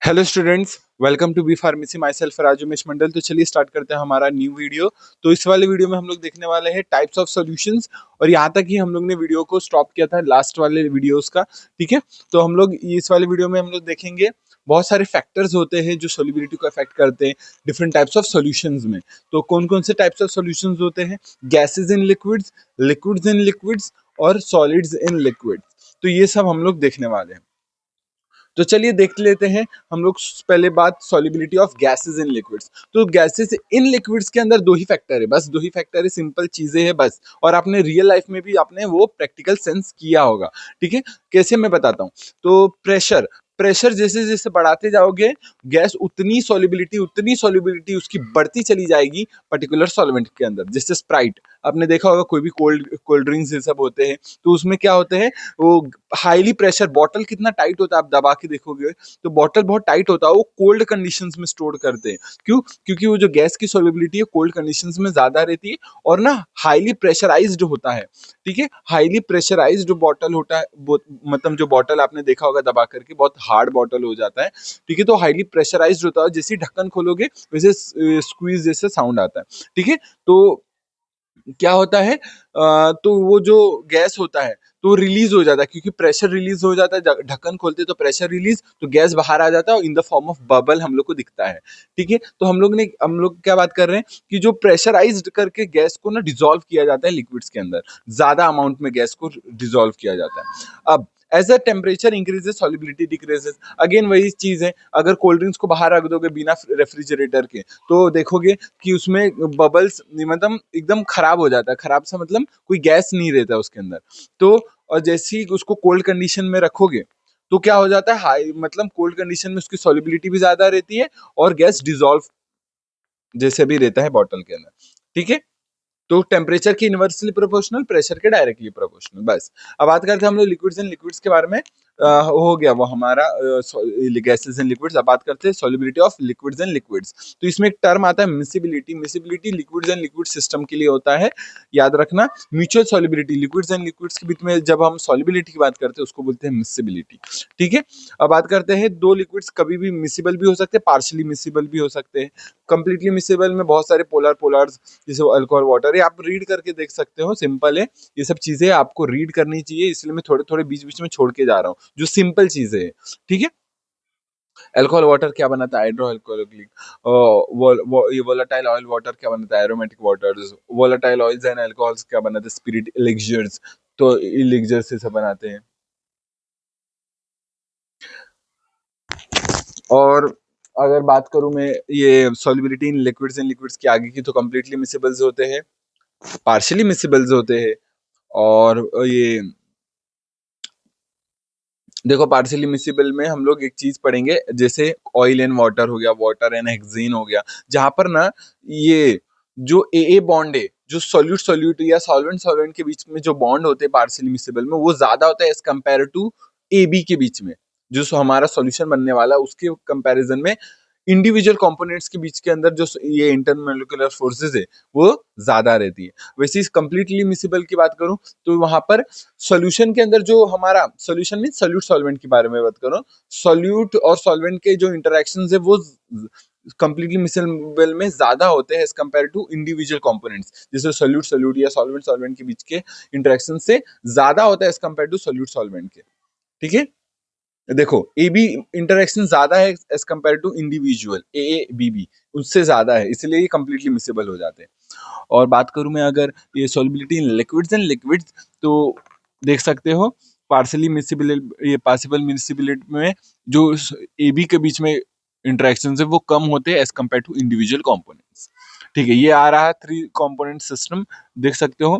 Hello students, welcome to B pharmacy. Myself Rajumesh Mandal. तो चलिए start करते हैं हमारा न्यू वीडियो। तो इस वाले वीडियो में हम लोग देखने वाले हैं टाइप्स ऑफ सॉल्यूशंस। और यहाँ तक ही हम लोग ने वीडियो को स्टॉप किया था लास्ट वाले वीडियोस का। ठीक है, तो हम लोग इस वाले वीडियो में हम लोग देखेंगे बहुत सारे फैक्टर्स होते हैं जो सोल्युबिलिटी को अफेक्ट करते हैं डिफरेंट टाइप्स ऑफ सॉल्यूशंस में। तो कौन कौन से टाइप्स ऑफ सॉल्यूशंस होते हैं? Gases in liquids, liquids in liquids और सॉलिड्स इन लिक्विड्स। तो ये सब हम लोग देखने वाले हैं। तो चलिए देख लेते हैं हम लोग पहले बात solubility of gases in liquids. तो गैसेस इन लिक्विड्स के अंदर दो ही फैक्टर है, बस दो ही फैक्टर है, सिंपल चीजें हैं बस। और आपने रियल लाइफ में भी आपने वो प्रैक्टिकल सेंस किया होगा। ठीक है, कैसे मैं बताता हूँ। तो प्रेशर प्रेशर जैसे जैसे बढ़ाते जाओगे गैस उतनी सॉल्युबिलिटी उसकी बढ़ती चली जाएगी पर्टिकुलर सॉल्वेंट के अंदर। जैसे स्प्राइट आपने देखा होगा, कोई भी कोल्ड कोल्ड ड्रिंक्स ये सब होते हैं तो उसमें क्या होते हैं, वो हाईली प्रेशर, बॉटल कितना टाइट होता है आप दबा के देखोगे तो बॉटल बहुत टाइट होता है, वो कोल्ड कंडीशंस में स्टोर करते हैं। क्यों? क्योंकि वो जो गैस की सॉल्युबिलिटी है कोल्ड कंडीशंस में ज्यादा रहती है और ना हाईली प्रेशराइज्ड होता है। ठीक है, हाईली प्रेशराइज्ड बॉटल होता है, मतलब जो बॉटल आपने देखा होगा दबा करके बहुत हार्ड बॉटल हो जाता है। ठीक है, तो हाईली प्रेशराइज्ड होता है, जैसे ही ढक्कन खोलोगे वैसे स्क्वीज जैसे साउंड आता है। ठीक है, तो क्या होता है, तो वो जो गैस होता है तो रिलीज हो जाता है, क्योंकि प्रेशर रिलीज हो जाता है। ढक्कन खोलते तो प्रेशर रिलीज, तो गैस बाहर आ जाता है और in the form of bubble हम लोग को दिखता है। ठीक है, तो हम लोग क्या बात कर रहे हैं कि जो प्रेशराइज्ड करके गैस को ना डिसॉल्व किया जाता है लिक्विड्स के अंदर, ज्यादा अमाउंट में गैस को डिसॉल्व किया जाता है। अब as a temperature increases solubility decreases. Again वही चीज है, अगर कोल्ड ड्रिंक्स को बाहर रख दोगे बिना रेफ्रिजरेटर के तो देखोगे कि उसमें बबल्स मतलब एकदम खराब हो जाता है। खराब सा मतलब कोई गैस नहीं रहता उसके अंदर। तो और जैसे ही उसको कोल्ड कंडीशन में रखोगे तो क्या हो जाता है, हाई मतलब कोल्ड कंडीशन में उसकी सॉल्युबिलिटी भी ज्यादा रहती है और गैस डिसॉल्व जैसे भी रहता है बॉटल के अंदर। ठीक है, तो टेम्परेचर की इनवर्सली प्रोपोर्शनल, प्रेशर के डायरेक्टली प्रोपोर्शनल। बस अब बात करते हैं हम लोग लिक्विड्स एंड लिक्विड्स के बारे में। हो गया वो हमारा गैसेस एंड लिक्विड्स। अब बात करते हैं solubility of liquids and liquids. तो इसमें एक टर्म आता है miscibility. Miscibility liquids and liquid system के लिए होता है, याद रखना। Mutual solubility liquids and liquids के बीच में जब हम सॉल्युबिलिटी की बात करते हैं उसको बोलते हैं मिसिबिलिटी। ठीक है, अब बात करते हैं दो लिक्विड्स कभी भी मिसिबल भी हो सकते हैं, पार्शियली मिसिबल भी हो सकते हैं। कंप्लीटली मिसिबल में बहुत सारे पोलर्स जैसे अल्कोहल वाटर, ये आप रीड करके देख सकते हो, सिंपल है। ये सब चीजें आपको रीड करनी चाहिए, इसलिए मैं थोड़े थोड़े बीच बीच में छोड़ के जा रहा हूँ जो सिंपल चीजें हैं। ठीक है, अल्कोहल वाटर क्या बनाता है? Hydro alcoholic. ये वोलेटाइल ऑयल वाटर क्या बनाता है? Aromatic waters. Volatile oils and alcohols क्या बनाते हैं? Spirit elixirs. तो एलिक्सर से सब बनाते हैं। और अगर बात करूं मैं ये solubility in liquids and liquids की आगे की, तो कंप्लीटली मिसिबल्स होते हैं, पार्शियली मिसिबल्स होते हैं। और ये देखो, पार्शियली मिसिबल में हम लोग एक चीज पढ़ेंगे, जैसे ऑयल एंड वाटर हो गया, वाटर एंड हेक्सेन हो गया, जहां पर ना ये जो ए बॉन्ड है, जो सोल्यूट सोल्यूट या सॉल्वेंट सॉल्वेंट के बीच में जो बॉन्ड होते हैं पार्शियली मिसिबल में, वो ज्यादा होता है as compare to A B के बीच में। जो हमारा सॉल्यूशन बनने वाला उसके कंपैरिजन में इंडिविजुअल कंपोनेंट्स के बीच के अंदर जो ये इंटरमोलिकुलर फोर्सेस है वो ज्यादा रहती है। वैसे इस कंप्लीटली मिसिबल की बात करूं तो वहां पर सॉल्यूशन के अंदर जो हमारा सॉल्यूशन मीन सॉल्यूट सॉल्वेंट के बारे में बात करो, सॉल्यूट और सॉल्वेंट के जो इंटरेक्शंस है वो कंप्लीटली मिसिबल में ज्यादा होते हैं as compare to individual components. जैसे सॉल्यूट सॉल्यूट या सॉल्वेंट सॉल्वेंट के बीच के इंटरेक्शन से ज्यादा होता है as compare to solute solvent के। ठीक है, देखो ए बी इंटरेक्शन ज्यादा है as compare to individual A B B, उससे ज्यादा है, इसलिए ये कंप्लीटली मिसेबल हो जाते हैं। और बात करूं मैं अगर ये solubility in liquids and liquids, तो देख सकते हो पार्शियली मिसिबल, ये पार्शियल मिसिबिलिटी में जो ए बी के बीच में इंटरेक्शन है वो कम होते हैं as compare to individual components. ठीक है, ये आ रहा है थ्री कंपोनेंट सिस्टम, देख सकते हो।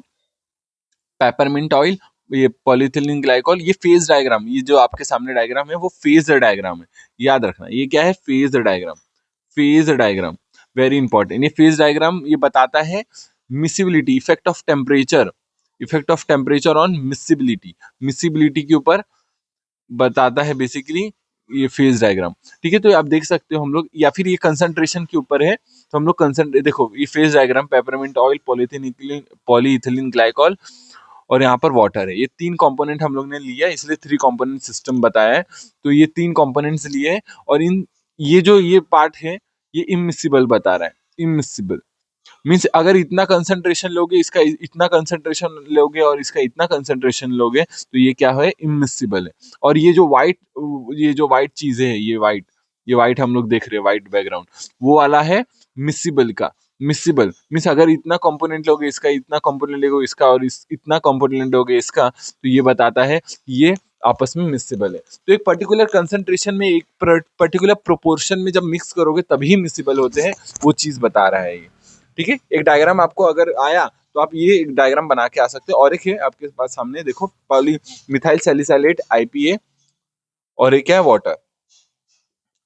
पेपरमिंट ऑयल, ये पॉलीथिलीन ग्लाइकॉल, ये फेज डायग्राम, ये जो आपके सामने डायग्राम है वो फेज डायग्राम है, याद रखना। ये क्या है? Phase diagram. Phase diagram very important. ये फेज डायग्राम ये बताता है miscibility, effect of temperature on miscibility, miscibility के ऊपर बताता है बेसिकली ये फेज डायग्राम। ठीक है, तो आप देख सकते हो हम लोग, या फिर ये कंसंट्रेशन के ऊपर है तो हम लोग देखो ये phase diagram, peppermint oil, polyethylene glycol और यहाँ पर वाटर है, ये तीन कंपोनेंट हम लोग ने लिया, इसलिए थ्री कंपोनेंट सिस्टम बताया है। तो ये तीन कंपोनेंट्स लिए हैं और इन ये जो ये पार्ट है ये इमिसिबल बता रहा है। इमिसिबल मीन्स अगर इतना कंसंट्रेशन लोगे, इसका इतना कंसंट्रेशन लोगे और इसका इतना कंसंट्रेशन लोगे तो ये क्या है, इमिसिबल है। और ये जो वाइट चीजें है, ये वाइट हम लोग देख रहे हैं, वाइट बैकग्राउंड, वो वाला है मिसिबल का। मिसिबल मीन्स अगर इतना कंपोनेंट लोगे इसका, इतना कंपोनेंट लोगे इसका और इतना कंपोनेंट लोगे इसका, तो ये बताता है ये आपस में मिसिबल है। तो एक पर्टिकुलर कंसंट्रेशन में, एक पर्टिकुलर प्रोपोर्शन में जब मिक्स करोगे तभी मिसिबल होते हैं, वो चीज बता रहा है ये। ठीक है, एक डायग्राम आपको अगर आया तो आप ये एक डायग्राम बना के आ सकते हो। और एक है आपके पास सामने, देखो, पॉली मिथाइल सैलिसाइलेट IPA, और एक है वाटर,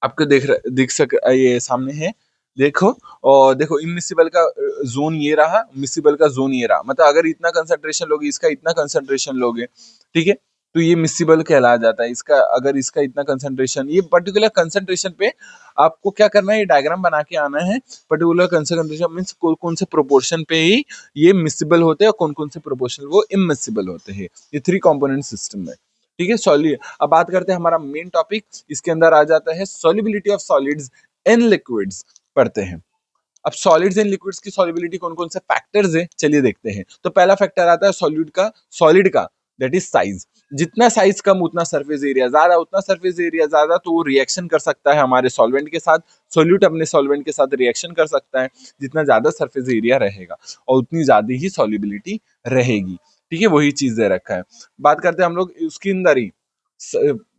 आपको दिख सक ये सामने है, देखो। और देखो इमिसिबल का जोन ये रहा, मिसिबल का जोन ये रहा। मतलब अगर इतना कंसंट्रेशन लोगे, इसका इतना कंसंट्रेशन लोगे, ठीक है, तो ये मिसिबल कहलाया जाता है। इसका अगर इसका इतना कंसंट्रेशन, ये पर्टिकुलर कंसंट्रेशन पे आपको क्या करना है, ये डायग्राम बना के आना है। पर्टिकुलर कंसंट्रेशन मीन्स कौन से प्रोपोर्शन पे ही ये मिसिबल होते हैं और कौन कौन से प्रोपोर्शन वो इमिसिबल होते हैं। ये 3 कंपोनेंट सिस्टम है। ठीक है, सॉलिड। अब बात करते हैं हमारा मेन टॉपिक, इसके अंदर आ जाता है solubility of solids in liquids, पढ़ते हैं। अब सॉलिड्स एंड लिक्विड्स की सॉल्युबिलिटी कौन कौन से फैक्टर्स है, चलिए देखते हैं। तो पहला फैक्टर आता है सॉलिड का, दैट इज साइज। जितना साइज कम उतना सरफेस एरिया ज्यादा, उतना सरफेस एरिया ज्यादा तो वो रिएक्शन कर सकता है हमारे सॉल्वेंट के साथ, सोल्यूट अपने सॉल्वेंट के साथ रिएक्शन कर सकता है। जितना ज्यादा सरफेस एरिया रहेगा और उतनी ज्यादा ही सॉल्युबिलिटी रहेगी। ठीक है, वही चीज दे रखा है। बात करते हैं हम लोग उसके अंदर ही,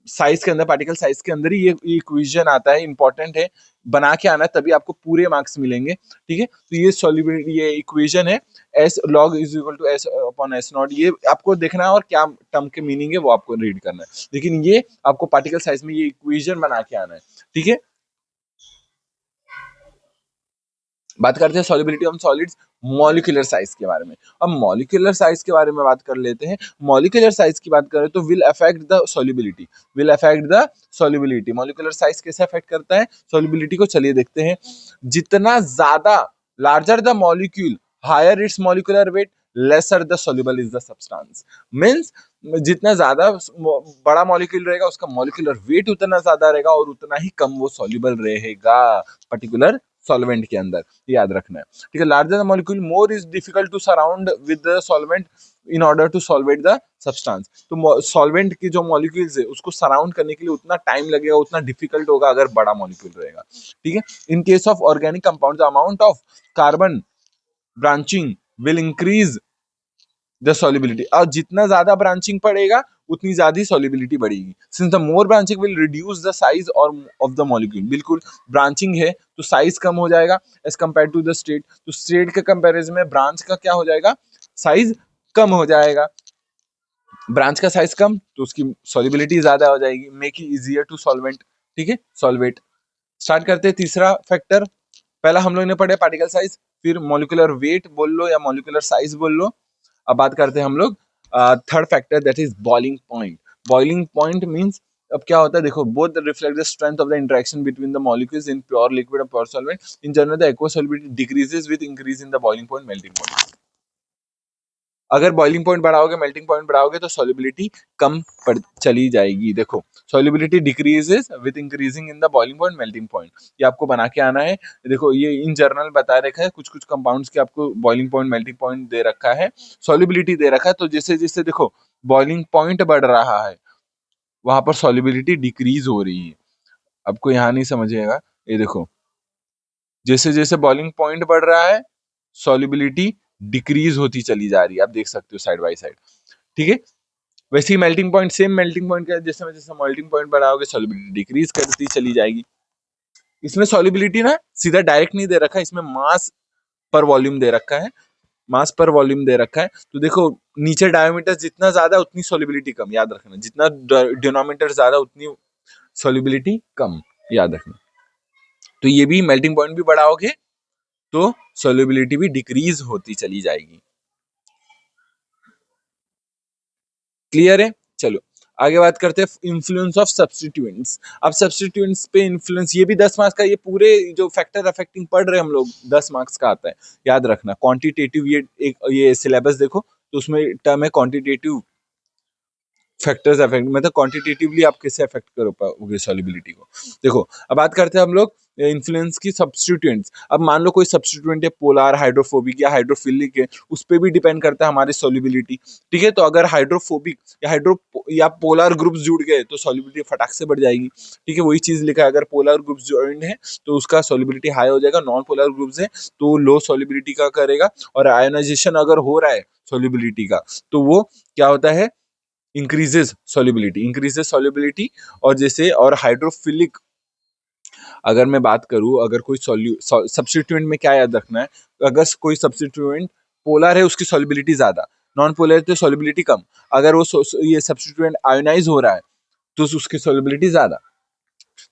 साइज के अंदर, पार्टिकल साइज के अंदर ही ये इक्वेशन आता है, इंपॉर्टेंट है, बना के आना है तभी आपको पूरे मार्क्स मिलेंगे। ठीक है, तो ये सॉल्युबिलिटी, ये इक्वेशन है, S log is equal to S upon S naught. ये आपको देखना है और क्या टर्म के मीनिंग है वो आपको रीड करना है, लेकिन ये आपको पार्टिकल साइज में ये इक्वेशन बना के आना है। ठीक है, बात करते हैं solubility of solids molecular size के बारे में। अब मॉलिक्यूलर साइज के बारे में बात कर लेते हैं। मॉलिक्यूलर साइज की बात करें तो will affect the solubility, will affect the solubility. Molecular size कैसे अफेक्ट करता है सॉल्युबिलिटी को, चलिए देखते हैं। जितना ज्यादा, larger the molecule higher its molecular weight, lesser the soluble is the substance. Means जितना ज्यादा बड़ा मॉलिक्यूल रहेगा उसका मॉलिक्यूलर वेट उतना ज्यादा रहेगा और उतना ही कम वो सॉल्युबल रहेगा पर्टिकुलर सॉल्वेंट के अंदर, याद रखना है। ठीक है, larger the molecule more is difficult to surround with the solvent in order to solvate the substance. तो सॉल्वेंट की जो मॉलिक्यूल्स है उसको सराउंड करने के लिए उतना टाइम लगेगा, उतना डिफिकल्ट होगा अगर बड़ा मॉलिक्यूल रहेगा। ठीक है, in case of organic compound the amount of carbon branching will increase the solubility. और जितना ज्यादा ब्रांचिंग पड़ेगा उतनी ज्यादा सॉल्युबिलिटी बढ़ेगी। Since the more branching will reduce the size और ऑफ द मॉलिक्यूल। बिल्कुल, ब्रांचिंग है तो साइज कम हो जाएगा as compare to the state. तो स्टेट के कंपैरिजन में ब्रांच का क्या हो जाएगा, साइज कम हो जाएगा। ब्रांच का साइज कम तो उसकी सॉल्युबिलिटी ज्यादा हो जाएगी, make it easier to solvent. ठीक है, सॉल्वेट। स्टार्ट करते हैं तीसरा फैक्टर। पहला हम लोग ने पढ़े पार्टिकल साइज, फिर मॉलिक्यूलर वेट बोल लो या मॉलिक्यूलर साइज बोल लो। अब बात करते हैं हम लोग third factor, that is boiling point. Boiling point means, अब क्या होता है देखो, both reflect the strength of the interaction between the molecules in pure liquid और pure solvent. In general the aqueous solubility decreases with increase in the boiling point, melting point. अगर boiling point बढ़ाओगे, melting point बढ़ाओगे तो solubility कम पड़ चली जाएगी। देखो, solubility decreases with increasing in the boiling point, melting point, ये आपको बना के आना है। देखो, ये इन जनरल बता रखा है, कुछ कुछ कंपाउंड्स के आपको बॉइलिंग पॉइंट, मेल्टिंग पॉइंट दे रखा है, सॉल्युबिलिटी दे रखा है। तो जैसे जैसे देखो बॉइलिंग पॉइंट बढ़ रहा है वहां पर सॉल्युबिलिटी डिक्रीज हो रही है। आपको यहाँ नहीं समझिएगा, ये देखो, जैसे जैसे बॉइलिंग पॉइंट बढ़ रहा है सॉल्युबिलिटी डिक्रीज होती चली जा रही है, आप देख सकते हो साइड बाय साइड। ठीक है, वैसे ही melting point, same melting point का जैसे जैसे मेल्टिंग पॉइंट बढ़ाओगे सॉल्युबिलिटी डिक्रीज करती चली जाएगी। इसमें सॉल्युबिलिटी ना सीधा डायरेक्ट नहीं दे रखा है, इसमें मास पर वॉल्यूम दे रखा है, मास पर वॉल्यूम दे रखा है। तो देखो, नीचे डायमीटर जितना ज्यादा उतनी सॉल्युबिलिटी कम, याद रखना, जितना डिनोमिनेटर ज्यादा उतनी सॉल्युबिलिटी कम, याद रखना। तो ये भी मेल्टिंग पॉइंट भी बढ़ाओगे तो सॉल्युबिलिटी भी डिक्रीज होती चली जाएगी। क्लियर है, चलो आगे बात करते हैं इन्फ्लुएंस ऑफ सब्स्टिट्यूएंट्स। अब सब्स्टिट्यूएंट्स पे इन्फ्लुएंस, ये भी 10 मार्क्स का, ये पूरे जो फैक्टर अफेक्टिंग पढ़ रहे हैं हम लोग 10 मार्क्स का आता है, याद रखना। क्वांटिटेटिव, ये सिलेबस देखो तो उसमें टर्म है क्वांटिटेटिव फैक्टर्स अफेक्ट मतलब क्वांटिटेटिवली आप कैसे अफेक्ट कर पाओगे सॉल्युबिलिटी को। देखो अब बात करते हैं हम लोग इन्फ्लुएंस की सब्स्टिट्यूएंट्स। अब मान लो कोई सब्स्टिट्यूएंट है पोलर, हाइड्रोफोबिक या हाइड्रोफिलिक है, उस पे भी डिपेंड करता है हमारी सॉल्युबिलिटी। ठीक है, तो अगर हाइड्रोफोबिक या पोलर ग्रुप्स जुड़ गए तो सॉल्युबिलिटी फटाक से बढ़ जाएगी। ठीक है, वही चीज लिखा है, अगर पोलर ग्रुप्स ज्वाइंट है तो उसका सॉल्युबिलिटी हाई हो जाएगा, नॉन पोलर ग्रुप्स है तो लो सॉल्युबिलिटी का करेगा। और आयोनाइजेशन अगर हो रहा है सॉल्युबिलिटी का तो वो क्या होता है, इंक्रीजेस सॉल्युबिलिटी। और जैसे और हाइड्रोफिलिक अगर मैं बात करूं, अगर कोई सब्स्टिट्यूएंट में क्या याद रखना है, अगर कोई सब्स्टिट्यूएंट पोलर है उसकी सॉल्युबिलिटी ज्यादा, नॉन पोलर है तो सॉल्युबिलिटी कम। अगर वो ये सब्स्टिट्यूएंट आयोनाइज हो रहा है तो उसकी सॉल्युबिलिटी ज्यादा।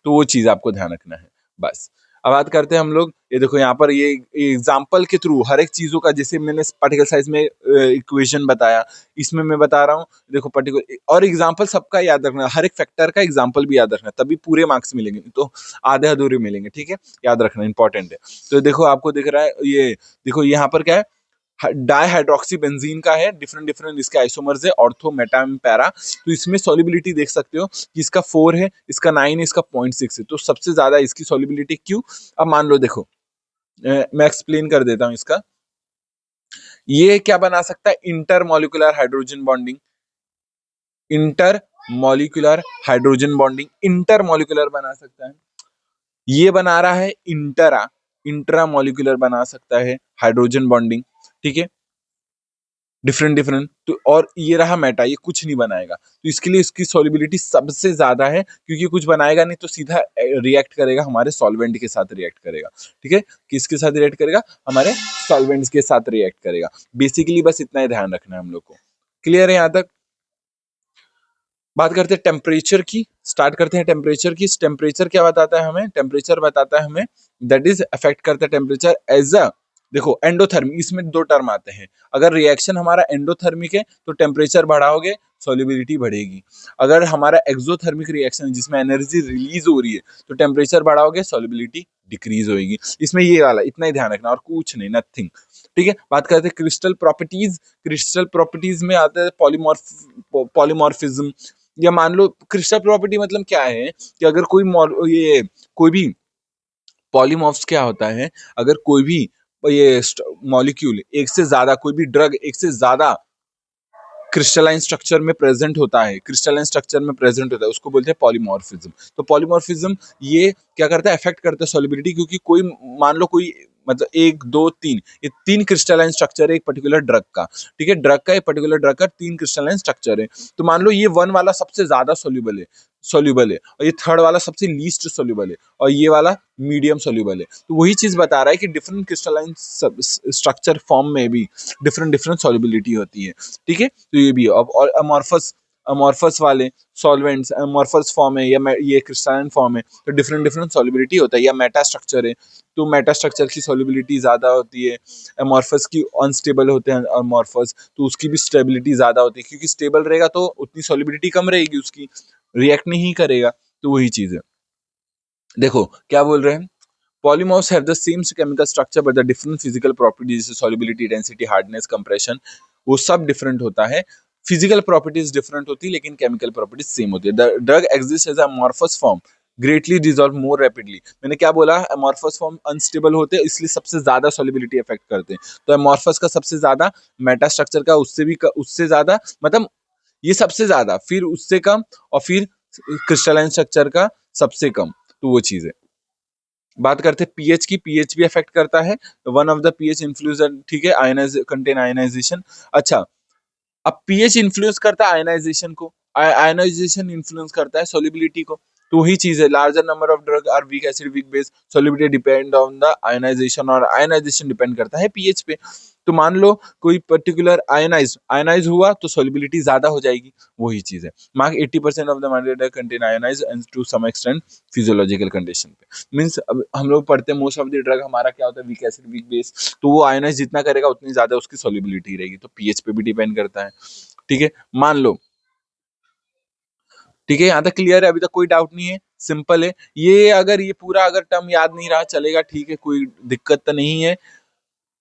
तो वो चीज आपको ध्यान रखना है बस। अब बात करते हैं हम लोग, ये देखो यहाँ पर ये एग्जाम्पल के थ्रू हर एक चीजों का, जैसे मैंने पार्टिकल साइज में इक्वेशन बताया, इसमें मैं बता रहा हूँ देखो पार्टिकल, और एग्जाम्पल सबका याद रखना, हर एक फैक्टर का एग्जाम्पल भी याद रखना, तभी पूरे मार्क्स मिलेंगे, तो आधे अधूरे मिलेंगे। ठीक है, याद रखना इंपॉर्टेंट है। तो देखो आपको दिख रहा है ये, देखो यहाँ पर क्या है, डाईहाइड्रोक्सी बेंजीन का है, डिफरेंट डिफरेंट इसके आइसोमर्स है, ऑर्थो, मेटा, पैरा। तो इसमें सॉल्युबिलिटी देख सकते हो कि इसका 4 है, इसका 9 है, इसका 0.6 है, तो सबसे ज्यादा इसकी सॉल्युबिलिटी क्यों। अब मान लो देखो मैं एक्सप्लेन कर देता हूं इसका। ये क्या बना सकता है, inter molecular hydrogen bonding, inter molecular hydrogen bonding, inter molecular बना सकता है। ये बना रहा है इंटरा, इंट्रा मॉलिक्यूलर बना सकता है हाइड्रोजन बॉन्डिंग। ठीक है, डिफरेंट डिफरेंट। तो और ये रहा मेटा, ये कुछ नहीं बनाएगा, तो इसके लिए इसकी सॉल्युबिलिटी सबसे ज्यादा है, क्योंकि कुछ बनाएगा नहीं तो सीधा रिएक्ट करेगा हमारे सॉल्वेंट के साथ रिएक्ट करेगा। ठीक है, किसके साथ रिएक्ट करेगा, हमारे सॉल्वेंट्स के साथ रिएक्ट करेगा। बेसिकली बस इतना ही ध्यान रखना है हम लोग को। क्लियर है यहाँ तक। बात करते हैं टेम्परेचर की, स्टार्ट करते हैं टेम्परेचर की। टेम्परेचर क्या बताता है हमें, टेम्परेचर बताता है हमें दैट इज अफेक्ट करता है टेम्परेचर एज अ, देखो एंडोथर्मिक, इसमें दो टर्म आते हैं। अगर रिएक्शन हमारा एंडोथर्मिक है तो टेम्परेचर बढ़ाओगे सॉल्युबिलिटी बढ़ेगी। अगर हमारा एक्सोथर्मिक रिएक्शन जिसमें एनर्जी रिलीज हो रही है तो टेम्परेचर बढ़ाओगे सॉल्युबिलिटी डिक्रीज होगी। इसमें ये वाला इतना ही ध्यान रखना और कुछ नहीं, नथिंग। ठीक है, बात करते हैं क्रिस्टल प्रॉपर्टीज। क्रिस्टल प्रॉपर्टीज में आता है पॉलीमॉर्फिज्म, या मान लो क्रिस्टल प्रॉपर्टी मतलब क्या है कि अगर ये कोई भी पॉलीमॉर्फ्स क्या होता है, अगर कोई भी ये मॉलिक्यूल एक से ज्यादा, कोई भी ड्रग एक से ज्यादा क्रिस्टलाइन स्ट्रक्चर में प्रेजेंट होता है, क्रिस्टलाइन स्ट्रक्चर में प्रेजेंट होता है, उसको बोलते हैं पॉलीमॉर्फिज्म। तो पॉलीमॉर्फिज्म ये क्या करता है, अफेक्ट करता है सॉल्युबिलिटी, क्योंकि कोई मान लो कोई मतलब एक दो तीन, ये तीन क्रिस्टलाइन स्ट्रक्चर है एक पर्टिकुलर ड्रग का। ठीक है, ड्रग का, एक पर्टिकुलर ड्रग का तीन क्रिस्टलाइन स्ट्रक्चर है। तो मान लो ये वन वाला सबसे ज्यादा सोल्यूबल है और ये थर्ड वाला सबसे लीस्ट सोल्यूबल है और ये वाला मीडियम सोल्यूबल है। तो वही चीज बता रहा है कि डिफरेंट क्रिस्टलाइन स्ट्रक्चर फॉर्म में भी डिफरेंट डिफरेंट सोल्युबिलिटी होती है। ठीक है, तो ये भी अब और अमॉर्फस, अमॉर्फस वाले सॉल्वेंट्स अमॉर्फस फॉर्म है या ये क्रिस्टलाइन फॉर्म है तो डिफरेंट डिफरेंट सॉल्युबिलिटी होता है। या मेटा स्ट्रक्चर है तो मेटा स्ट्रक्चर की सॉल्युबिलिटी ज्यादा होती है। अमॉर्फस की अनस्टेबल होते हैं अमॉर्फस, तो उसकी भी स्टेबिलिटी ज्यादा होती है, क्योंकि स्टेबल रहेगा तो उतनी सॉल्युबिलिटी कम रहेगी, उसकी रिएक्ट नहीं करेगा। तो वही चीज है। देखो क्या बोल रहे हैं, polymorphs have the same chemical structure but the different physical properties जैसे solubility, density, hardness, compression, वो सब डिफरेंट होता है। फिजिकल प्रॉपर्टीज डिफरेंट होती है लेकिन केमिकल प्रॉपर्टीज सेम होती है। The drug exist as amorphous form, greatly dissolve more rapidly. मैंने क्या बोला, अमॉर्फस फॉर्म अनस्टेबल होते हैं इसलिए सबसे ज्यादा सॉल्युबिलिटी अफेक्ट करते हैं। तो अमॉर्फस का सबसे ज्यादा, मेटा स्ट्रक्चर का उससे ज्यादा, मतलब ये सबसे ज्यादा, फिर उससे कम, और फिर क्रिस्टलाइन स्ट्रक्चर का सबसे कम। तो वो चीज है। बात करते हैं पीएच की, पीएच भी अफेक्ट करता है, one of the pH influence. ठीक है, आयनाइजेशन। अच्छा, अब पीएच इन्फ्लुएंस करता है आयनाइजेशन को, आयनाइजेशन इन्फ्लुएंस करता है सॉल्युबिलिटी को। तो वही चीज है, larger number of drug are weak acid weak base, solubility depend on the ionization, और आयनाइजेशन डिपेंड करता है पीएच पे। तो मान लो कोई पर्टिकुलर आयनाइज हुआ तो सॉल्युबिलिटी ज्यादा हो जाएगी, वही चीज है। Mark 80% of the minded contain ionize and to some extent physiological condition पे। मींस अब हम लोग पढ़ते हैं मोस्ट ऑफ द ड्रग हमारा क्या होता है, वीक एसिड वीक बेस, तो वो आयनाइज जितना करेगा उतनी ज्यादा उसकी सॉल्युबिलिटी रहेगी, तो पीएच पे भी डिपेंड करता है। ठीक है, मान लो, ठीक है, यहाँ तक क्लियर है, अभी तक कोई डाउट नहीं है, सिंपल है ये। अगर ये पूरा अगर टर्म याद नहीं रहा चलेगा, ठीक है, कोई दिक्कत तो नहीं है।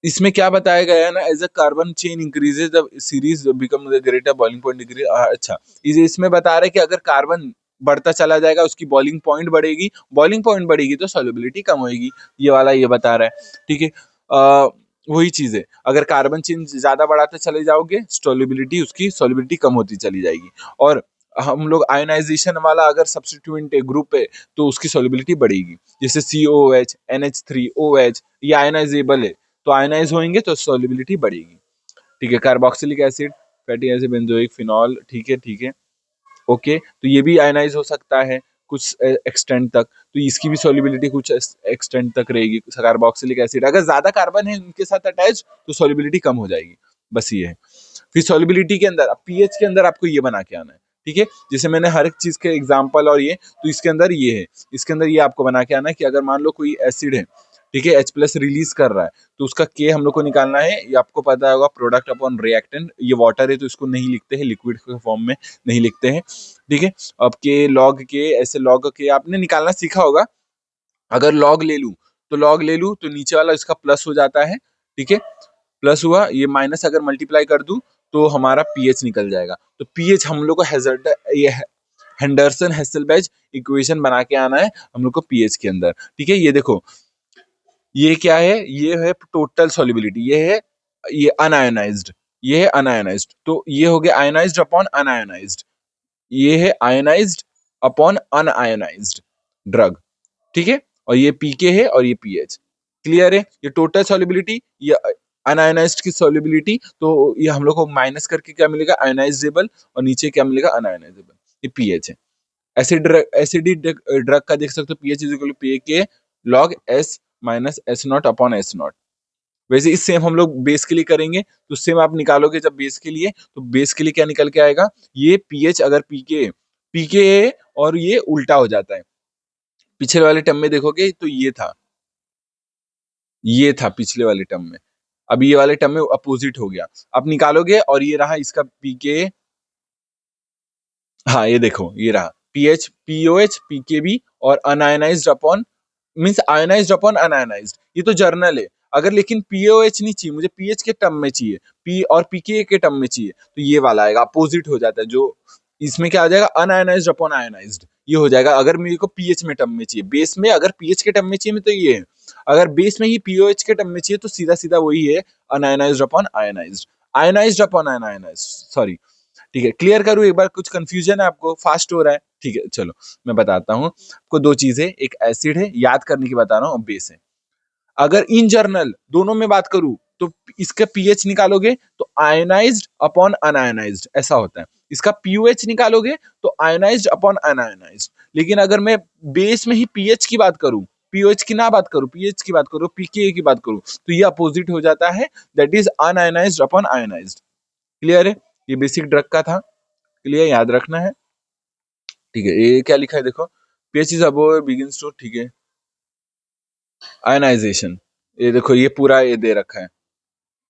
इसमें क्या बताया गया है ना, as a carbon chain increases the series become the greater boiling point degree. अच्छा, इसमें बता रहे हैं कि अगर कार्बन बढ़ता चला जाएगा उसकी बॉइलिंग पॉइंट बढ़ेगी, बॉइलिंग पॉइंट बढ़ेगी तो सॉल्युबिलिटी कम होगी, ये वाला ये बता रहा है। ठीक है, वही चीज है, अगर कार्बन चेन ज्यादा बढ़ाते चले जाओगे सॉल्युबिलिटी, उसकी सॉल्युबिलिटी कम होती चली जाएगी। और हम लोग आयोनाइजेशन वाला अगर सब्स्टिट्यूएंट ग्रुप है तो उसकी सॉल्युबिलिटी बढ़ेगी, जैसे COOH, NH3OH, ये आयोनाइजेबल है तो आयनाइज होंगे तो सॉल्युबिलिटी बढ़ेगी। ठीक है, carboxylic acid, fatty acid, benzoic, phenol, ठीक है ठीक है, ओके, तो ये भी आयनाइज हो सकता है कुछ एक्सटेंट तक, तो इसकी भी सॉल्युबिलिटी कुछ एक्सटेंट तक रहेगी। कार्बोक्सिलिक एसिड अगर ज्यादा कार्बन है उनके साथ अटैच तो सॉल्युबिलिटी कम हो जाएगी, बस ये है। फिर सॉल्युबिलिटी के अंदर, अब पीएच के अंदर आपको ये बना के आना है। ठीक है, जैसे मैंने हर एक चीज के एग्जांपल और ये, तो इसके अंदर ये है, इसके अंदर ये आपको बना के आना है कि अगर मान लो कोई एसिड है, ठीक है, H+ रिलीज कर रहा है तो उसका के हम लोग को निकालना है। ये आपको पता होगा, प्रोडक्ट अपॉन रिएक्टेंट, ये वाटर है तो इसको नहीं लिखते हैं, लिक्विड के फॉर्म में नहीं लिखते हैं। ठीक है, अब के लॉग के, ऐसे लॉग के आपने निकालना सीखा होगा। अगर लॉग ले लूं तो लॉग ले लूं तो नीचे वाला इसका प्लस हो जाता है। ठीक है, प्लस हुआ, ये माइनस अगर मल्टीप्लाई कर दूं तो हमारा पीएच निकल जाएगा। तो पीएच हम लोग को हैजर्ड, ये हेंडरसन हेसलबैच इक्वेशन बना के आना है हम लोग को पीएच के अंदर। ठीक है, ये देखो, ये क्या है, ये है टोटल सॉल्युबिलिटी, ये अनआयोनाइज्ड, ये है अनआयोनाइज्ड, तो ये हो गया आयोनाइज्ड अपॉन अनआयोनाइज्ड, ये है आयोनाइज्ड अपॉन अनआयोनाइज्ड ड्रग। ठीक है, और ये पीके है और ये पीएच। क्लियर है, ये टोटल सॉल्युबिलिटी, ये अनआयोनाइज्ड की सॉल्युबिलिटी, तो ये हम लोग को माइनस करके क्या मिलेगा, आयोनाइजेबल, और नीचे क्या मिलेगा, अनआयोनाइजेबल, ये पीएच है। एसिडिक ड्रग का देख सकते हो, pH is equal to pK log S minus S0 upon S0। वैसे इस सेम हम लोग बेस के लिए करेंगे, तो सेम आप निकालोगे जब बेस के लिए, तो बेस के लिए क्या निकल के आएगा, ये पीएच अगर पीके पीके और ये उल्टा हो जाता है। पिछले वाले टर्म में देखोगे तो ये था पिछले वाले टर्म में, अब ये वाले टर्म में अपोजिट हो गया। अब निकालोगे और ये रहा इसका पीके, हाँ ये देखो ये रहा पीएच पीओएच पीकेबी और un-ionised upon, means ionised upon un-ionised, ये तो जर्नल है। अगर लेकिन पीओएच नहीं चाहिए मुझे, पीएच के टर्म में चाहिए, पी और पीके के टर्म में चाहिए, तो ये वाला आएगा, अपोजिट हो जाता है। जो इसमें क्या आ जाएगा, अनआयनाइज्ड अपॉन आयनाइज्ड, ये हो जाएगा। अगर मेरे को पीएच में टर्म में चाहिए, बेस में अगर पीएच के टर्म में चाहिए तो ये है, अगर बेस में ही पीओएच के टर्म में चाहिए तो सीधा सीधा वही है, un-ionised upon ionised, ionised upon un-ionised, sorry. ठीक है, क्लियर करूँ एक बार, कुछ कंफ्यूजन है आपको, फास्ट हो रहा है? ठीक है, चलो मैं बताता हूँ आपको। दो चीजें, एक एसिड है, याद करने की बता रहा हूँ, बेस है। अगर इन जर्नल दोनों में बात करूं तो इसका पीएच निकालोगे तो आयनाइज्ड अपॉन अनआयनाइज्ड ऐसा होता है, इसका पीओएच निकालोगे तो आयनाइज्ड अपॉन अनआयनाइज्ड। लेकिन अगर मैं बेस में ही पीएच की बात करूं, पीओएच की ना बात करूं, पीएच की बात करूं, पीके की बात करूं, तो ये अपोजिट हो जाता है, that is un-ionised upon ionised. Clear है, ये बेसिक ड्रग का था, क्लियर, याद रखना है। ठीक है, ये क्या लिखा है देखो, pH is above begins to, ठीक है, आयनाइजेशन, ये देखो ये पूरा ये दे रखा है,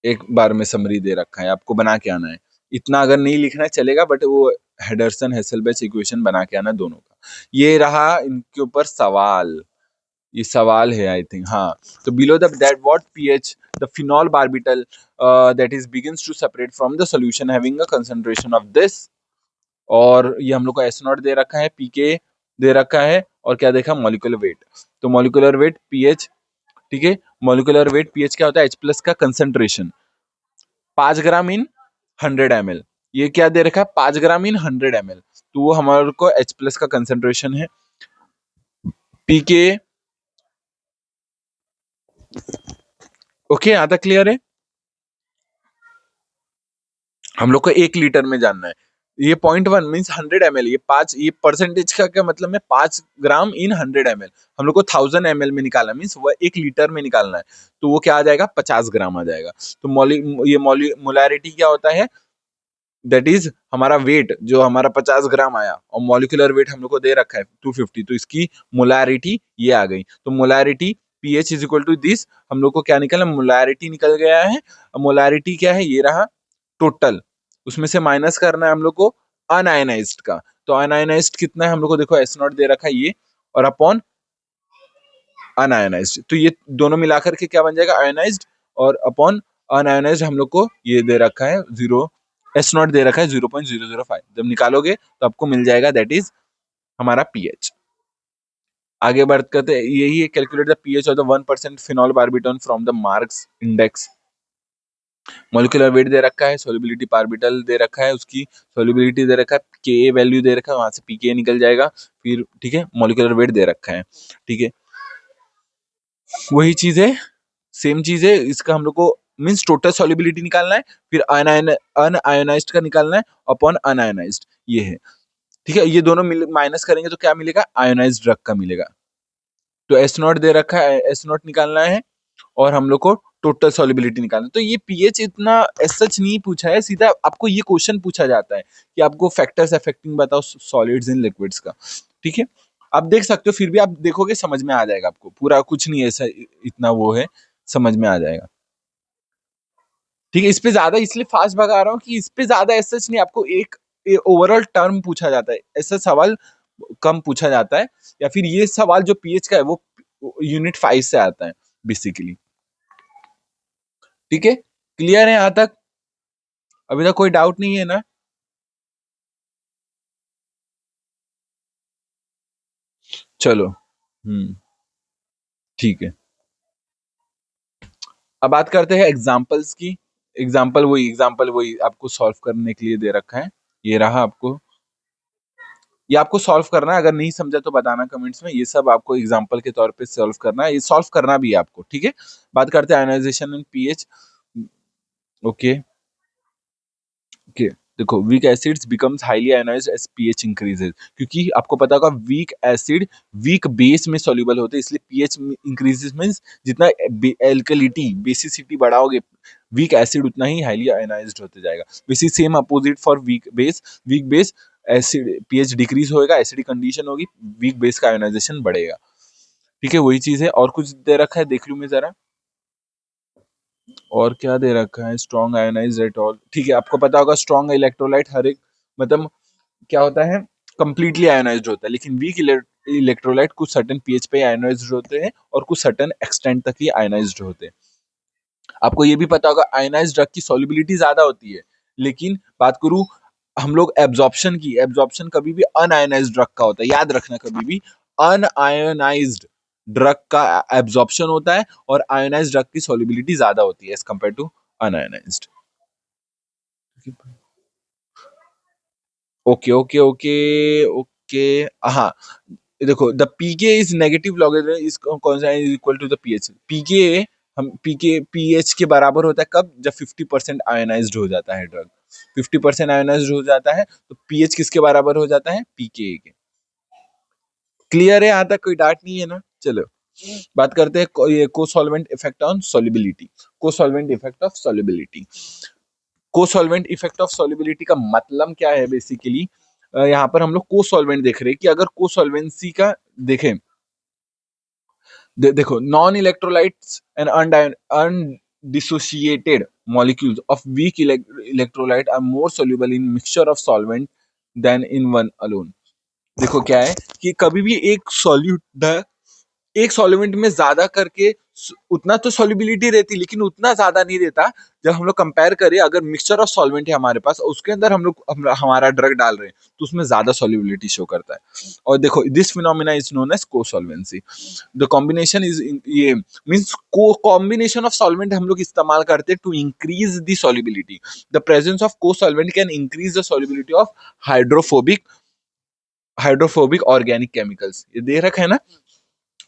एक बार में समरी दे रखा है, आपको बना के आना है। इतना अगर नहीं लिखना है चलेगा, बट वो हेडरसन हेसलबैच इक्वेशन बना के आना दोनों का। ये रहा इनके ऊपर सवाल, ये सवाल है आई थिंक, हाँ। तो below the that what pH the phenol barbital that is begins to separate from the solution having a concentration of this, और ये हम लोग को S0 दे रखा है, पीके दे रखा है, और क्या देखा, मॉलिक्यूलर वेट। तो मॉलिक्यूलर वेट पीएच, ठीक है, मॉलिक्यूलर वेट पीएच क्या होता है, H+ का कंसंट्रेशन 5 ग्राम इन 100 ml, ये क्या दे रखा है, 5 ग्राम इन 100 ml, तो वो हमारे को H+ का कंसंट्रेशन है। पीके, ओके, यहाँ तक क्लियर है। हम लोग को 1 लीटर में जानना है, ये 0.1 मीन्स 100 ml, ये 5, ये परसेंटेज का क्या मतलब है, 5 ग्राम इन 100 ml, हम लोग को 1000 ml में निकालना है, मीन्स वह 1 लीटर में निकालना है, तो वो क्या आ जाएगा, 50 ग्राम आ जाएगा। तो ये मोलैरिटी क्या होता है, दैट इज हमारा वेट, जो हमारा 50 ग्राम आया, और मॉलिक्यूलर वेट हम लोग को दे रखा है 250, तो इसकी मोलैरिटी ये आ गई। तो molarity pH is equal to this, हम लोग को क्या निकला, मोलैरिटी निकल गया है। मोलैरिटी क्या है, ये रहा टोटल, उसमें से माइनस करना है हम लोग को अनआयनाइज्ड का, तो अनआयनाइज्ड कितना है हम लोग को देखो, S0 दे रखा है ये, और अपॉन अनआयनाइज्ड, तो ये दोनों मिलाकर के क्या बन जाएगा, आयनाइज्ड, और अपॉन अनआयोनाइज्ड हम लोग को ये दे रखा है 0, एस नॉट दे रखा है 0.005। जब निकालोगे तो आपको मिल जाएगा, दैट इज हमारा पीएच। आगे बढ़ करते यही है, calculate the pH of the 1% phenol barbitone from the Merck's index. Molecular weight दे रखा है, सोलिबिलिटी पार्बिटल दे रखा है, उसकी सोलिबिलिटी दे रखा है, के वैल्यू दे रखा है, वहां से पीके निकल जाएगा फिर, ठीक है। मॉलिक्यूलर वेट दे रखा है, ठीक है। वही चीज है, सेम चीज है, इसका हम लोग को मीन्स टोटल सॉल्युबिलिटी निकालना है, फिर अनआयोनाइज्ड का निकालना है अपॉन अनआयोनाइज्ड, ये है, ठीक है। ये दोनों माइनस करेंगे तो क्या मिलेगा, आयोनाइज्ड ड्रग का मिलेगा। तो एस नॉट दे रखा है, एस नॉट निकालना है और हम लोग को टोटल सॉल्युबिलिटी निकालना है। तो ये पीएच इतना सच नहीं पूछा है, सीधा आपको ये क्वेश्चन पूछा जाता है कि आपको फैक्टर्स अफेक्टिंग बताओ सॉलिड्स इन लिक्विड्स का, ठीक है। आप देख सकते हो, फिर भी आप देखोगे समझ में आ जाएगा आपको, पूरा कुछ नहीं ऐसा इतना वो है, समझ में आ जाएगा, ठीक है। इस पे ज्यादा इसलिए फास्ट भगा रहा हूँ कि इस पे ज्यादा ऐसा नहीं, आपको एक ओवरऑल टर्म पूछा जाता है, ऐसा सवाल कम पूछा जाता है, या फिर ये सवाल जो पीएच का है वो यूनिट 5 से आता है बेसिकली, ठीक है। क्लियर है यहां तक, अभी तक कोई डाउट नहीं है ना? चलो, ठीक है। अब बात करते हैं एग्जाम्पल्स की। एग्जाम्पल वही आपको सॉल्व करने के लिए दे रखा है, ये रहा आपको, ये आपको सॉल्व करना है, अगर नहीं समझा तो बताना कमेंट्स में। ये सब आपको एग्जांपल के तौर पे सॉल्व करना है, ये सॉल्व करना भी है आपको, ठीक है। बात करते हैं ionization and pH. Okay, okay. देखो, weak acids becomes highly ionized as pH increases, क्योंकि आपको पता होगा वीक एसिड वीक बेस में सॉल्युबल होते हैं, इसलिए पीएच इंक्रीजेस मींस जितना एल्कलिटी बेसिसिटी बढ़ाओगे वीक एसिड उतना ही हाईली आयनाइज्ड होते जाएगा। वैसे same opposite for weak base acid pH decrease होएगा, एसिडिक कंडीशन होगी, वीक बेस का आयोनाइजेशन बढ़ेगा, ठीक है। वही चीज है, और कुछ दे रखा है देख लू मैं जरा, और क्या दे रखा है, स्ट्रॉन्ग आयोनाइज एट ऑल, ठीक है। आपको पता होगा स्ट्रॉन्ग इलेक्ट्रोलाइट हर एक, मतलब क्या होता है, कंप्लीटली आयोनाइज्ड होता है, लेकिन वीक इलेक्ट्रोलाइट कुछ सर्टेन पीएच पे आयोनाइज्ड होते हैं और कुछ सर्टेन एक्सटेंट तक ही आयोनाइज्ड होते हैं। आपको ये भी पता होगा आयोनाइज्ड ड्रग की सॉल्युबिलिटी ज्यादा होती है, लेकिन बात करूं हम लोग एब्जॉर्प्शन की, एब्जॉर्प्शन कभी भी अनआयोनाइज्ड ड्रग का होता है, याद रखना, कभी भी अनआयोनाइज्ड ड्रग का एब्जॉर्प्शन होता है और आयोनाइज्ड ड्रग की सॉल्युबिलिटी ज्यादा होती है as compare to unionized. Okay okay okay okay, हाँ। देखो, the pK is negative logarithm is कौन सा is equal to the pH. PK हम पीके पीएच के बराबर होता है कब, जब 50% आयोनाइज्ड हो जाता है ड्रग, 50% आयोनाइज्ड हो जाता है तो पीएच किसके बराबर हो जाता है, पीके के। क्लियर है, यहाँ तक कोई डाउट नहीं है ना? चलो, बात करते हैं को सॉल्वेंट इफेक्ट ऑन सॉल्युबिलिटी। को सॉल्वेंट इफेक्ट ऑफ सॉल्युबिलिटी, को सॉल्वेंट इफेक्ट ऑफ सॉल्युबिलिटी का मतलब क्या है बेसिकली, यहाँ पर हम लोग को सॉल्वेंट देख रहे हैं कि अगर को सॉल्वेंसी का देखें, देखो, non electrolytes and undissociated molecules of weak electrolyte are more soluble in mixture of solvent than in one alone। देखो क्या है कि कभी भी एक सॉल्यूट, एक सॉल्वेंट में ज्यादा करके उतना तो सॉल्युबिलिटी रहती, लेकिन उतना ज्यादा नहीं रहता। जब हम लोग कंपेयर करें, अगर मिक्सचर ऑफ सॉल्वेंट है हमारे पास, उसके अंदर हम लोग हमारा ड्रग डाल रहे हैं, तो उसमें ज्यादा सॉल्युबिलिटी शो करता है। और देखो, this phenomena is known as cosolvency. The combination is, ये मींस को कॉम्बिनेशन ऑफ सॉल्वेंट हम लोग इस्तेमाल करते हैं to increase the solubility. The presence of cosolvent can increase the solubility of hydrophobic organic chemicals, ये दे रखा है ना।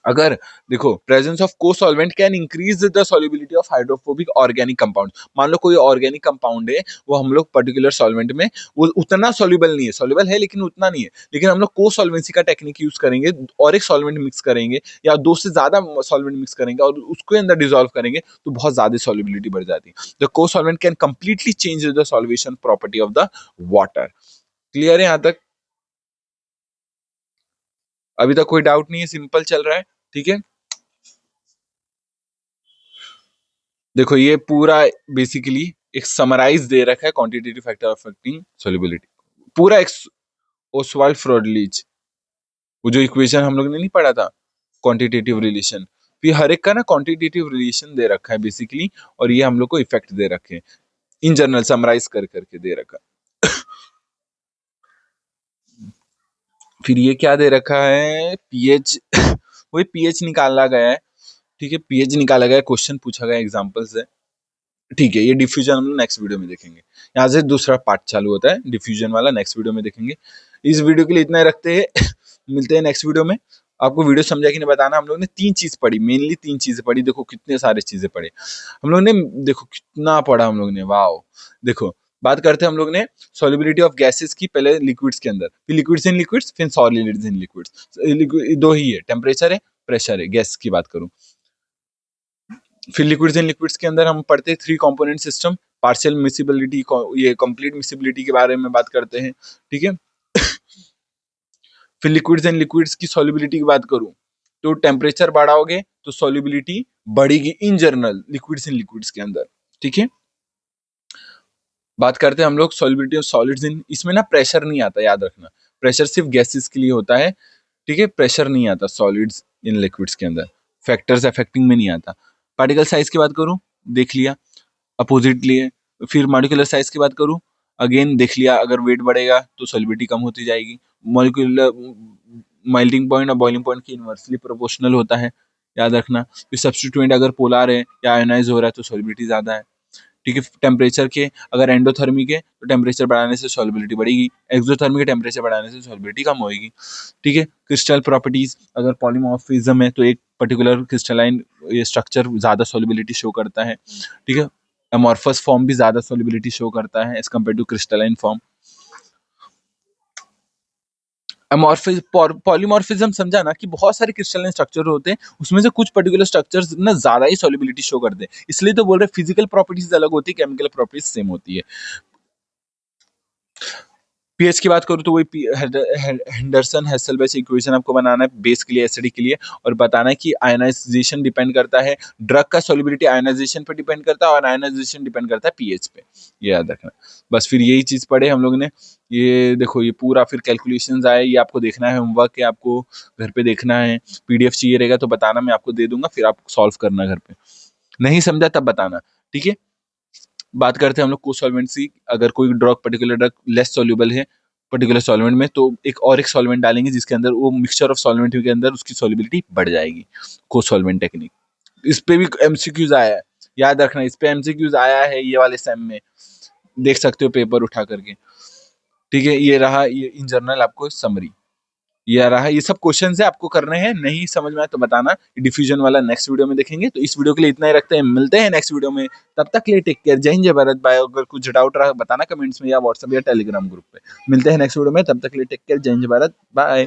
अगर देखो, presence of cosolvent can increase the solubility of hydrophobic organic compound. मान लो कोई ऑर्गेनिक कंपाउंड है, वो हम लोग पर्टिकुलर सॉल्वेंट में वो उतना सॉल्युबल नहीं है, सॉल्युबल है लेकिन उतना नहीं है, लेकिन हम लोग को सॉल्वेंसी का टेक्निक यूज करेंगे और एक सॉल्वेंट मिक्स करेंगे या दो से ज्यादा सॉल्वेंट मिक्स करेंगे और उसके अंदर डिजोल्व करेंगे, तो बहुत ज्यादा सॉल्युबिलिटी बढ़ जाती है। द को solvent can completely change the solvation property of the water. Clear है यहाँ तक? अभी तक कोई डाउट नहीं है, सिंपल चल रहा है, ठीक है। देखो, ये पूरा बेसिकली एक समराइज दे रखा है, क्वांटिटेटिव फैक्टर अफेक्टिंग सॉल्युबिलिटी, पूरा एक ओसवाल्ड फ्रोडलिच, वो जो इक्वेशन हम लोग ने नहीं पढ़ा था, क्वांटिटेटिव रिलेशन, फिर हर एक का ना क्वांटिटेटिव रिलेशन दे रखा है बेसिकली, और ये हम लोग को इफेक्ट दे रखे हैं इन जनरल समराइज कर करके दे रखा। फिर ये क्या दे रखा है, पीएच वही पीएच निकाला गया है, ठीक है, पीएच निकाला गया है, क्वेश्चन पूछा गया एग्जाम्पल से, ठीक है। ये डिफ्यूजन हम लोग नेक्स्ट वीडियो में देखेंगे, यहाँ से दूसरा पार्ट चालू होता है डिफ्यूजन वाला, नेक्स्ट वीडियो में देखेंगे। इस वीडियो के लिए इतना ही रखते हैं मिलते हैं नेक्स्ट वीडियो में। आपको वीडियो समझा कि नहीं बताना। हम लोग ने 3 चीज पढ़ी, मेनली 3 चीजें पढ़ी, देखो कितने सारे चीजें पढ़े हम लोग ने, देखो कितना पढ़ा हम लोग ने, वाओ। देखो बात करते हैं हम लोग ने सॉल्युबिलिटी ऑफ गैसेस की, पहले लिक्विड्स के अंदर, फिर लिक्विड्स इन लिक्विड्स, फिर सॉलिड्स इन लिक्विड्स। दो ही है, टेम्परेचर है, प्रेशर है, गैस की बात करूं। फिर लिक्विड्स इन लिक्विड्स के अंदर हम पढ़ते हैं 3 कंपोनेंट सिस्टम, पार्शियल मिसिबिलिटी, ये कंप्लीट मिसिबिलिटी के बारे में बात करते हैं, ठीक है। फिर लिक्विड्स एंड लिक्विड्स की सॉल्युबिलिटी की बात करूं तो टेम्परेचर बढ़ाओगे तो सॉल्युबिलिटी बढ़ेगी in general liquids in liquids के अंदर, ठीक है। बात करते हैं हम लोग सॉल्युबिलिटी ऑफ सॉलिड्स इन, इसमें ना प्रेशर नहीं आता, याद रखना, प्रेशर सिर्फ गैसेस के लिए होता है, ठीक है, प्रेशर नहीं आता सॉलिड्स इन लिक्विड्स के अंदर, फैक्टर्स अफेक्टिंग में नहीं आता। पार्टिकल साइज की बात करूं, देख लिया अपोजिटली है। फिर मॉलिक्यूलर साइज की बात करूं, अगेन देख लिया, अगर वेट बढ़ेगा तो सॉल्युबिलिटी कम होती जाएगी। मॉलिक्यूलर मेल्टिंग पॉइंट और बॉइलिंग पॉइंट की इनवर्सली प्रोपोर्शनल होता है, याद रखना। फिर सब्स्टिट्यूएंट अगर पोलर है या आयोनाइज हो रहा है तो सॉल्युबिलिटी ज्यादा है, ठीक है। टेम्परेचर के अगर एंडोथर्मिक है तो टेम्परेचर बढ़ाने से सॉल्युबिलिटी बढ़ेगी, एक्सोथर्मिक टेम्परेचर बढ़ाने से सॉल्युबिलिटी कम होगी, ठीक है। क्रिस्टल प्रॉपर्टीज, अगर पॉलीमॉर्फिज्म है तो एक पर्टिकुलर क्रिस्टलाइन ये स्ट्रक्चर ज्यादा सॉल्युबिलिटी शो करता है, ठीक है। अमॉर्फस फॉर्म भी ज्यादा सॉल्युबिलिटी शो करता है as compare to crystalline form. Amorphism polymorphism समझा ना, कि बहुत सारे क्रिस्टलाइन स्ट्रक्चर होते हैं, उसमें से कुछ पर्टिकुलर स्ट्रक्चर्स ना ज्यादा ही सॉल्युबिलिटी शो करते हैं, इसलिए तो बोल रहे फिजिकल प्रॉपर्टीज अलग होती है, केमिकल प्रॉपर्टीज सेम होती है। पीएच की बात करूँ तो वही हेंडरसन हेसलबैच इक्वेशन आपको बनाना है बेस के लिए, एसिडिक के लिए, और बताना है कि आयनाइजेशन डिपेंड करता है, ड्रग का सॉल्युबिलिटी आयनाइजेशन पे डिपेंड करता है, और आयनाइजेशन डिपेंड करता है पीएच पे, ये याद रखना। बस फिर यही चीज पढ़े हम लोग ने। ये देखो ये पूरा फिर कैलकुलेशंस आए, ये आपको देखना है, होमवर्क है आपको घर पे देखना है, पीडीएफ चाहिए रहेगा तो बताना, मैं आपको दे दूंगा, फिर आप सॉल्व करना घर पे, नहीं समझा तब बताना, ठीक है। बात करते हैं हम लोग को सॉल्वेंट्स, अगर कोई drug particular drug less soluble है पर्टिकुलर सॉल्वेंट में तो एक सॉल्वेंट डालेंगे जिसके अंदर वो मिक्सचर ऑफ सॉल्वेंट के अंदर उसकी सॉल्युबिलिटी बढ़ जाएगी, को सॉल्वेंट टेक्निक। इस पे भी एमसीक्यूज आया है, याद रखना, इस पे एमसीक्यूज आया है ये वाले सेम में, देख सकते हो पेपर उठा करके, ठीक है। ये रहा ये इन जनरल आपको समरी, ये रहा, ये सब क्वेश्चन है आपको करने हैं, नहीं समझ में आए तो बताना। डिफ्यूजन वाला नेक्स्ट वीडियो में देखेंगे, तो इस वीडियो के लिए इतना ही रखते हैं, मिलते हैं नेक्स्ट वीडियो में, तब तक के लिए टेक केयर, जय हिंद जय भारत, बाय। अगर कुछ डाउट रहा बताना कमेंट्स में या व्हाट्सएप या टेलीग्राम ग्रुप पे। मिलते हैं नेक्स्ट वीडियो में, तब तक के लिए टेक केयर, जय हिंद जय भारत, बाय।